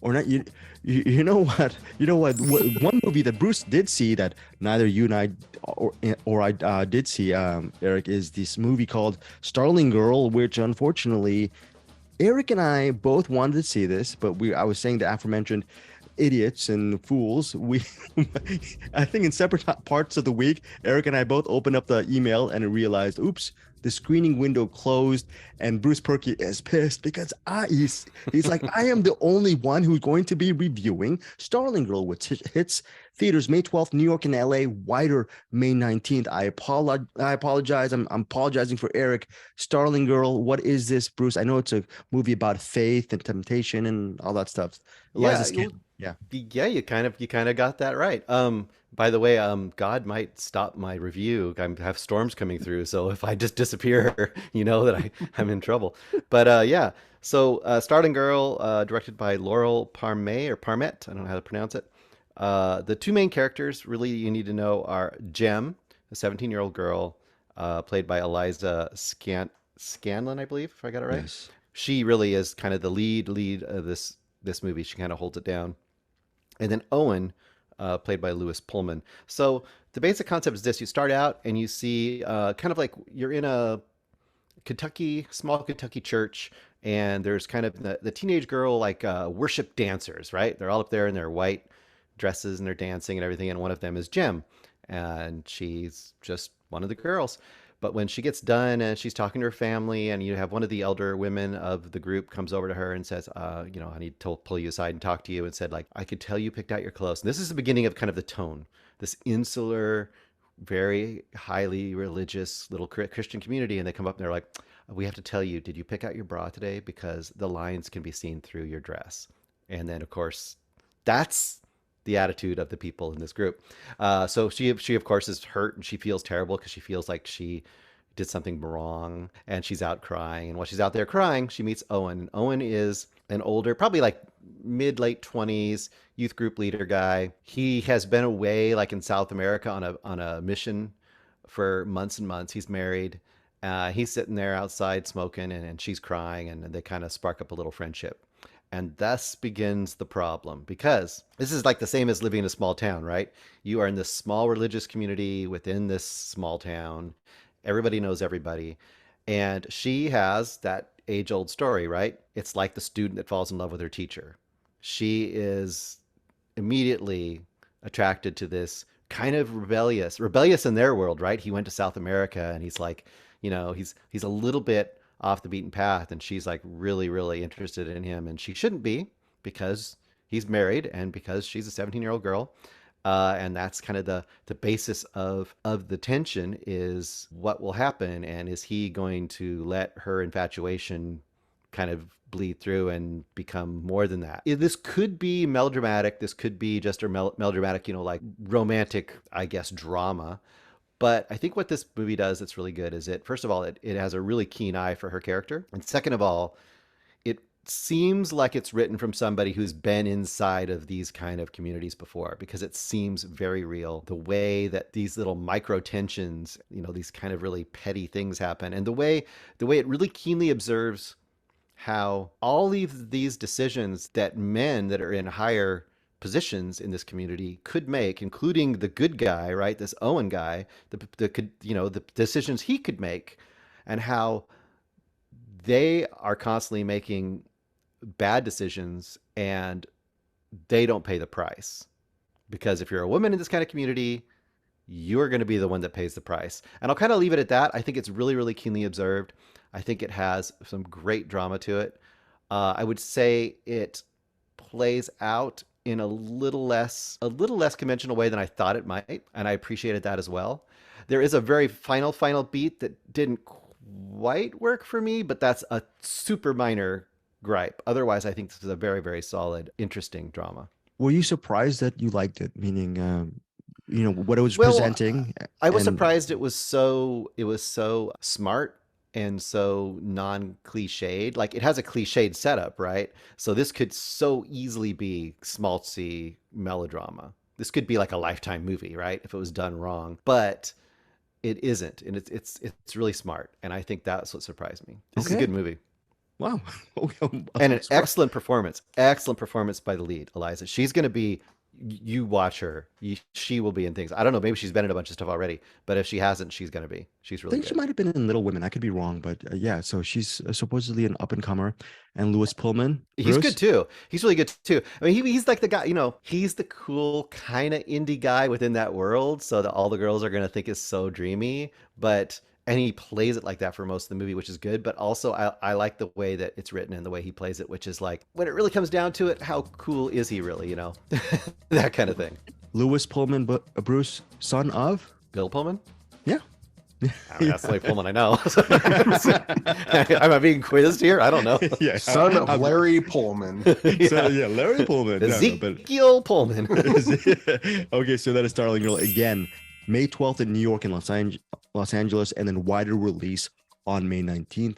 or not. You know what? You know what? One movie that Bruce did see that neither you and I or I did see, Eric, is this movie called Starling Girl, which unfortunately Eric and I both wanted to see this, but I was saying the aforementioned idiots and fools. I think in separate parts of the week, Eric and I both opened up the email and realized, oops, the screening window closed, and Bruce Purkey is pissed because he's like, I am the only one who's going to be reviewing Starling Girl, which hits theaters May 12th, New York and LA, wider May 19th. I apologize. I'm apologizing for Eric. Starling Girl, what is this, Bruce? I know it's a movie about faith and temptation and all that stuff. Eliza Yeah, Scanlen. Yeah. yeah, you kind of got that right. By the way, God might stop my review. I have storms coming through, so if I just disappear, you know that I'm in trouble. But yeah, so Starling Girl, directed by Laurel Parmet or Parmet, I don't know how to pronounce it. The two main characters really you need to know are Jem, a 17-year-old girl, played by Eliza Scanlen, I believe, if I got it right. Yes. She really is kind of the lead of this movie. She kind of holds it down. And then Owen, played by Lewis Pullman. So the basic concept is this: you start out and you see kind of like you're in a small Kentucky church, and there's kind of the teenage girl like worship dancers, right? They're all up there in their white dresses and they're dancing and everything. And one of them is Jem, and she's just one of the girls. But when she gets done and she's talking to her family, and you have one of the elder women of the group comes over to her and says, I need to pull you aside and talk to you, and said, like, I could tell you picked out your clothes. And this is the beginning of kind of the tone, this insular, very highly religious little Christian community. And they come up and they're like, we have to tell you, did you pick out your bra today? Because the lines can be seen through your dress. And then, of course, that's the attitude of the people in this group. So she of course is hurt and she feels terrible because she feels like she did something wrong, and she's out crying. And while she's out there crying, she meets Owen. And Owen is an older, probably like mid late 20s youth group leader guy. He has been away like in South America on a mission for months and months. He's married. He's sitting there outside smoking, and she's crying, and they kind of spark up a little friendship. And thus begins the problem, because this is like the same as living in a small town, right? You are in this small religious community within this small town. Everybody knows everybody. And she has that age old story, right? It's like the student that falls in love with her teacher. She is immediately attracted to this kind of rebellious in their world, right? He went to South America, and he's like, he's a little bit off the beaten path, and she's like really really interested in him, and she shouldn't be, because he's married and because she's a 17-year-old girl. And that's kind of the basis of the tension, is what will happen, and is he going to let her infatuation kind of bleed through and become more than that. This could be melodramatic, this could be just a melodramatic, like romantic, I guess, drama. But I think what this movie does that's really good is, first of all, it has a really keen eye for her character. And second of all, it seems like it's written from somebody who's been inside of these kind of communities before, because it seems very real. The way that these little micro tensions, these kind of really petty things happen, and the way it really keenly observes how all of these decisions that men that are in higher positions in this community could make, including the good guy, right? This Owen guy, the decisions he could make, and how they are constantly making bad decisions, and they don't pay the price. Because if you're a woman in this kind of community, you're going to be the one that pays the price. And I'll kind of leave it at that. I think it's really, really keenly observed. I think it has some great drama to it. I would say it plays out in a little less conventional way than I thought it might, and I appreciated that as well. There is a very final beat that didn't quite work for me, but that's a super minor gripe. Otherwise, I think this is a very, very solid, interesting drama. Were you surprised that you liked it? Meaning, what it was Well, presenting, I was and surprised it was so smart and so non-cliched. Like, it has a cliched setup, right? So this could so easily be schmaltzy melodrama. This could be like a Lifetime movie, right? If it was done wrong. But it isn't, and it's really smart, and I think that's what surprised me. This is a okay. good movie. Wow. Okay, And an sorry. excellent performance by the lead, Eliza. She's going to be, you watch her, she will be in things. I don't know, maybe she's been in a bunch of stuff already, but if she hasn't, she's going to be. She's I really think she good. might have been in Little Women. I could be wrong, but yeah. So she's supposedly an up and comer. And Lewis Pullman, He's good Bruce. too. He's really good too. I mean, he's like the guy, he's the cool kind of indie guy within that world, so that all the girls are going to think is so dreamy. And he plays it like that for most of the movie, which is good. But also, I like the way that it's written and the way he plays it, which is like, when it really comes down to it, how cool is he really, that kind of thing. Lewis Pullman, but Bruce, son of. Bill Pullman? Yeah. I mean, that's the only Pullman I know. Am I being quizzed here? I don't know. Yeah. Son of Larry Pullman. So, yeah, Larry Pullman. Ezekiel Pullman. Okay, so that is Starling Girl again, May 12th in New York and Los Angeles, and then wider release on May 19th